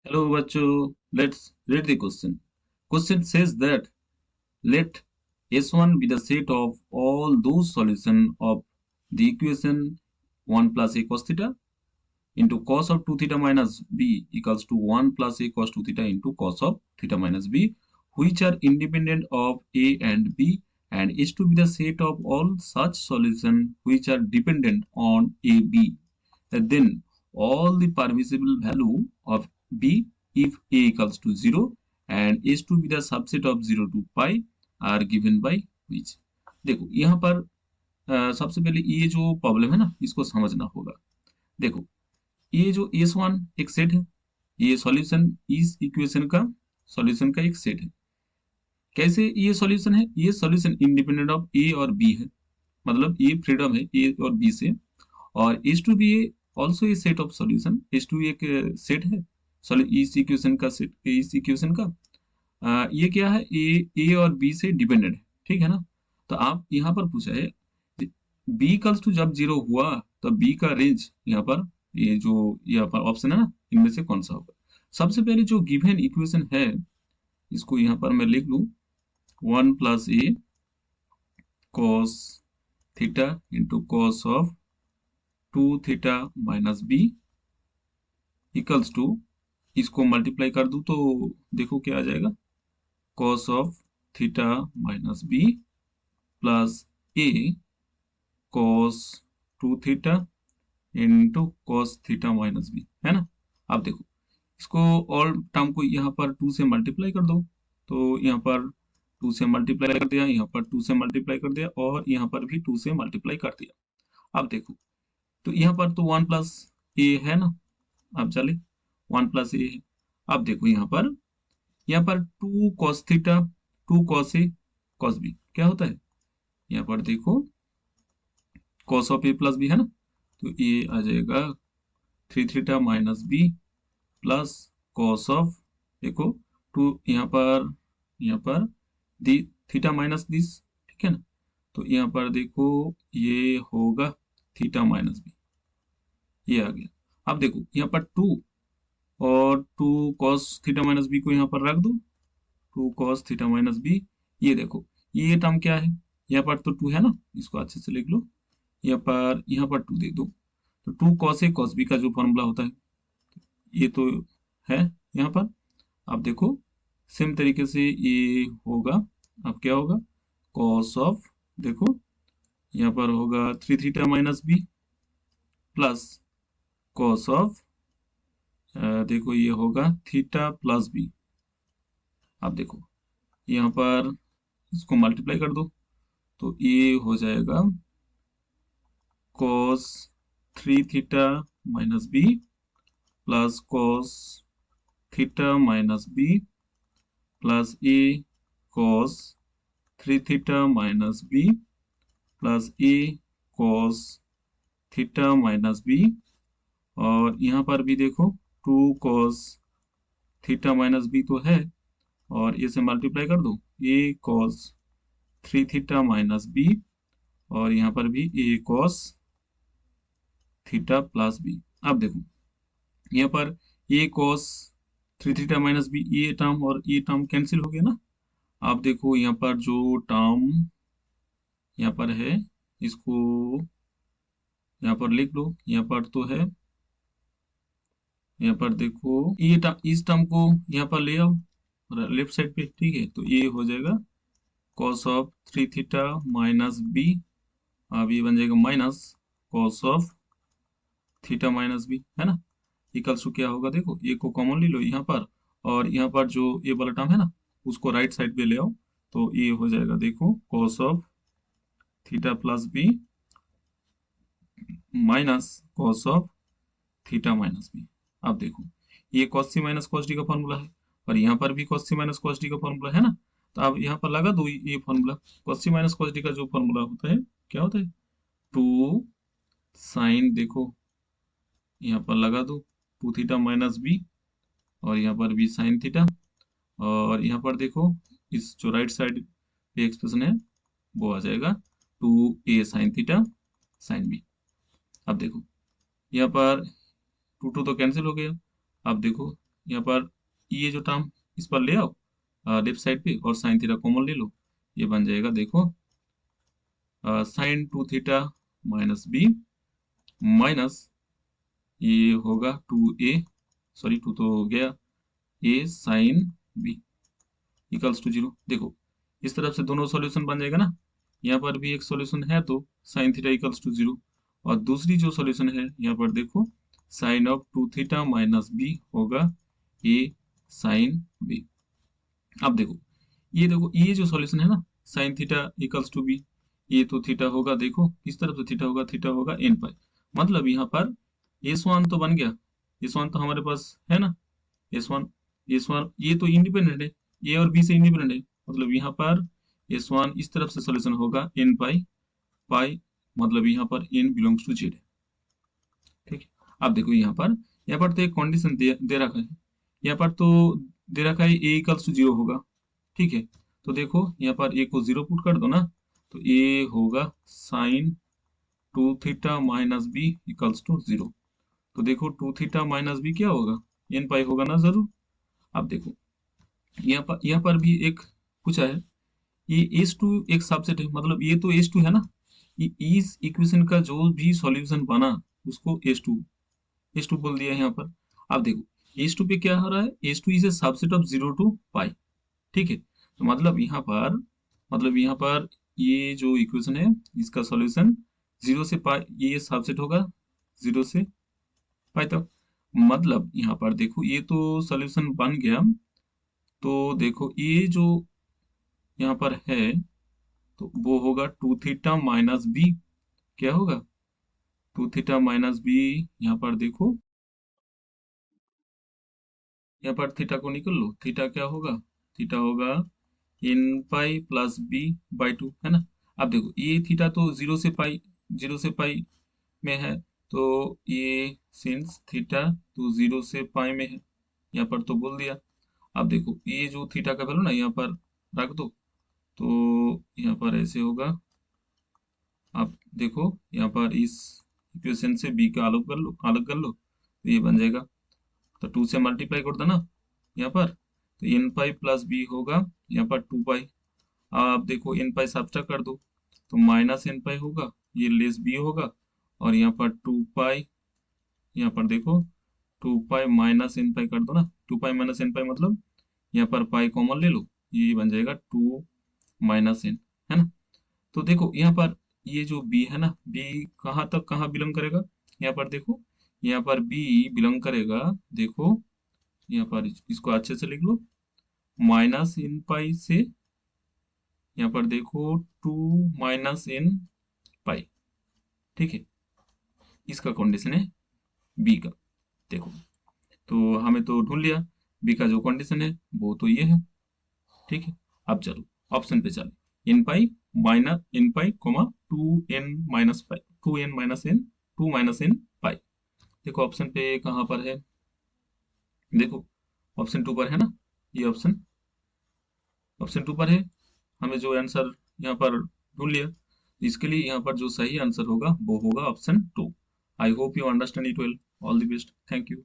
Hello, Bacho. Let's read the question. Question says that let S1 be the set of all those solutions of the equation 1 plus a cos theta into cos of 2 theta minus b equals to 1 plus a cos 2 theta into cos of theta minus b, which are independent of a and b, and is to be the set of all such solutions which are dependent on a, b. Then all the permissible value of b if a equals to 0 and is to be the subset of 0 to pi are given by which। देखो यहाँ पर सबसे पहले ये जो problem है ना इसको समझना होगा। देखो ये जो S1 एक सेट है, ये सॉल्यूशन इस इक्वेशन का सॉल्यूशन का एक सेट है। कैसे ये सॉल्यूशन है? ये सॉल्यूशन इंडिपेंडेंट ऑफ ए और बी है, मतलब ये फ्रीडम है ए और बी से। और S two B also a set of solution, S two एक सेट है इस इक्वेशन का सेट, इस इक्वेशन का ये क्या है, ए और बी से डिपेंडेंट है, ठीक है ना। तो आप यहाँ पर पूछा है बी कल्स टू जब जीरो हुआ तो बी का रेंज यहाँ पर, ये जो यहाँ पर ऑप्शन है ना इनमें से कौन सा होगा। सबसे पहले जो गिवन इक्वेशन है इसको यहाँ पर मैं लिख लूं 1 plus A cos theta into cos of 2 theta minus B equals to, इसको मल्टीप्लाई कर दूं तो देखो क्या आ जाएगा, cos of theta minus B plus A cos 2 theta into cos theta minus B, है ना। अब देखो इसको ऑल टर्म को यहाँ पर 2 से मल्टीप्लाई कर दो, तो यहाँ पर 2 से मल्टीप्लाई कर दिया, यहाँ पर 2 से मल्टीप्लाई कर दिया और यहाँ पर भी 2 से मल्टीप्लाई कर दिया। अब देखो तो यहाँ पर तो 1 प्लस ए है ना, अब चले 1 प्लस ए है। अब देखो यहाँ पर 2 cos theta 2 cos A cos B क्या होता है, यहाँ पर देखो cos of A plus B है ना, तो ये आ जाएगा 3 theta minus B plus cos of, देखो 2 यहाँ पर दी थीटा माइनस दिस, ठीक है ना। तो यहाँ पर देखो ये होगा थीटा माइनस बी, ये आ गया। अब देखो यहाँ पर 2 और 2 कॉस थीटा माइनस बी को यहाँ पर रख दो, 2 कॉस थीटा माइनस बी, ये देखो ये टर्म क्या है, यहाँ पर तो 2 है ना, इसको अच्छे से लिख लो, यहाँ पर 2 दे दो, तो 2 कॉस ए कॉस बी का जो फॉर्मूला होता है ये तो है यहाँ पर। अब देखो सेम तरीके से ये होगा, अब क्या होगा, कॉस ऑफ, देखो यहाँ पर होगा 3 theta minus B plus cos of, देखो ये होगा थीटा प्लस बी। अब देखो यहाँ पर इसको मल्टीप्लाई कर दो तो ये हो जाएगा cos 3 theta minus B plus cos theta minus B plus ए cos 3 theta minus B plus ए कॉस थीटा माइनस बी, और यहाँ पर भी देखो 2 कॉस थीटा माइनस बी तो है और ये से मल्टीप्लाई कर दो, ए कॉस 3 थीटा माइनस बी और यहाँ पर भी ए कॉस थीटा प्लस बी। अब देखो यहाँ पर ए कॉस 3 थीटा माइनस बी, ये टर्म और ये टर्म कैंसिल हो गया ना। आप देखो यहाँ पर जो टर्म यहाँ पर है इसको यहाँ पर लिख लो, यहाँ पर तो है, यहाँ पर देखो ये इस टर्म को यहाँ पर ले आओ लेफ्ट साइड पे, ठीक है, तो ये हो जाएगा cos of 3 theta minus b, अब ये बन जाएगा minus cos of theta minus B, है ना। इक्वल्स टू क्या होगा, देखो ए को कॉमन ले लो यहाँ पर, और यहाँ पर जो ए वाला टर्म है ना उसको राइट साइड पे ले आओ, तो ये हो जाएगा देखो cos of theta plus b minus cos of theta minus b. अब देखो ये cos c minus cos d का फॉर्मूला है और यहाँ पर भी cos c minus cos d का फॉर्मूला है ना, तो अब यहाँ पर लगा दो ये formula, cos c minus cos d का जो फॉर्मूला होता है क्या होता है, 2 साइन, देखो यहाँ पर लगा दो 2 थीटा माइनस बी और यहाँ पर भी साइन थीटा, और यहाँ पर देखो इस जो राइट साइड पे एक्सप्रेशन है वो आ जाएगा 2a sine theta sine B. अब देखो यहाँ पर 2 2 तो कैंसिल हो गया, अब देखो यहाँ पर ये जो टर्म इस पर ले आओ लेफ्ट साइड पे और साइन थीटा कॉमन ले लो, ये बन जाएगा देखो sine 2 theta minus b minus ये होगा 2a, सॉरी 2 तो हो गया, a sine b equals to 0। देखो इस तरफ से दोनों सॉल्यूशन बन जाएगा ना, यहाँ पर भी एक सॉल्यूशन है तो साइन थीटा इक्वल्स टू 0, और दूसरी जो सॉल्यूशन है यहाँ पर देखो sine of 2 theta minus b होगा a साइन b। अब देखो ये जो सॉल्यूशन है ना sine theta equals to b, ये तो थीटा होगा, देखो इस तरफ से थीटा होगा एन पाई, मतलब यहाँ पर एस वन तो बन गया, एस वन तो हमारे पास है ना, एस वन ये तो इंडिपेंडेंट है, ए और बी से इंडिपेंडेंट है, मतलब यहाँ पर एस वन इस तरफ से सॉल्यूशन होगा एन पाई पाई, मतलब यहाँ पर एन बिलोंग्स टू जेड है। ठीक है, अब देखो यहाँ पर तो एक कंडीशन दे रखा है, यहाँ पर तो दे रखा है ए इक्वल्स टू 0 होगा। ठीक है, तो देखो यहाँ पर ए को 0 पुट कर दो ना, तो ए होगा sine 2 theta minus B equals to 0। तो देखो 2 थीटा माइनस बी क्या होगा, एन पाई होगा ना जरूर। अब देखो यहाँ पर भी एक पूछा है, ये एस टू एक सबसेट है, मतलब ये तो एस टू है ना, ये इस इक्वेशन का जो भी सॉल्यूशन बना उसको एस टू बोल दिया है यहाँ पर। अब देखो एस टू पे क्या हो रहा है, S two is a subset of 0 two pi. ठीक है, तो मतलब यहाँ पर ये जो इक्वेशन है इसका सॉल्यूशन 0 से पाई, ये सबसेट होगा 0 से पाई तक, मतलब यहाँ पर देखो ये तो सॉल्यूशन बन गया। तो देखो ये जो यहाँ पर है तो वो होगा 2 थीटा माइनस बी, क्या होगा 2 थीटा माइनस बी, यहाँ पर देखो यहाँ पर थीटा को निकल लो, थीटा क्या होगा, थीटा होगा इन पाई प्लस बी बाई 2 है ना। अब देखो ये थीटा तो 0 से पाई में है, तो ये सिंस थीटा तो 0 से पाई में है, यहाँ पर तो बोल दिया। अब देखो ये जो थीटा का वैल्यू ना यहाँ पर रख दो, तो यहाँ पर ऐसे होगा, आप देखो यहाँ पर इस इक्वेशन से बी का अलग कर लो तो ये बन जाएगा, तो 2 से मल्टीप्लाई कर दो ना यहाँ पर, तो एन पाई प्लस बी होगा यहाँ पर 2 पाई। आप देखो एन पाई सब्ट्रैक्ट कर दो तो माइनस एन पाई होगा, ये लेस बी होगा, और यहाँ पर 2 पाई, यहाँ पर देखो 2 पाई माइनस एन पाई कर दो ना, 2 पाई माइनस एन पाई मतलब यहाँ पर पाई कॉमन ले लो, ये बन जाएगा 2 - n, है ना। तो देखो यहाँ पर ये जो बी है ना, बी कहाँ तक कहाँ बिलोंग करेगा, यहाँ पर देखो यहाँ पर बी बिलोंग करेगा, देखो यहाँ पर इसको अच्छे से लिख लो, माइनस इन पाई से यहाँ पर देखो 2 - n पाई। ठीक है, इसका कंडीशन है बी का। देखो तो हमें तो ढूंढ लिया बी का जो कंडीशन है वो तो ये है। ठीक है, अब चलो ऑप्शन पे चलो, इन पाई कोमा 2 n - पाई, 2 n - n देखो ऑप्शन पे कहाँ पर है, देखो ऑप्शन 2 पर है ना, ये ऑप्शन 2 पर है, हमें जो आंसर यहाँ पर ढूंढ लिया, इसके लिए यहाँ पर जो सही आंसर होगा वो होगा option 2। I hope you understand it well. All the best, thank you.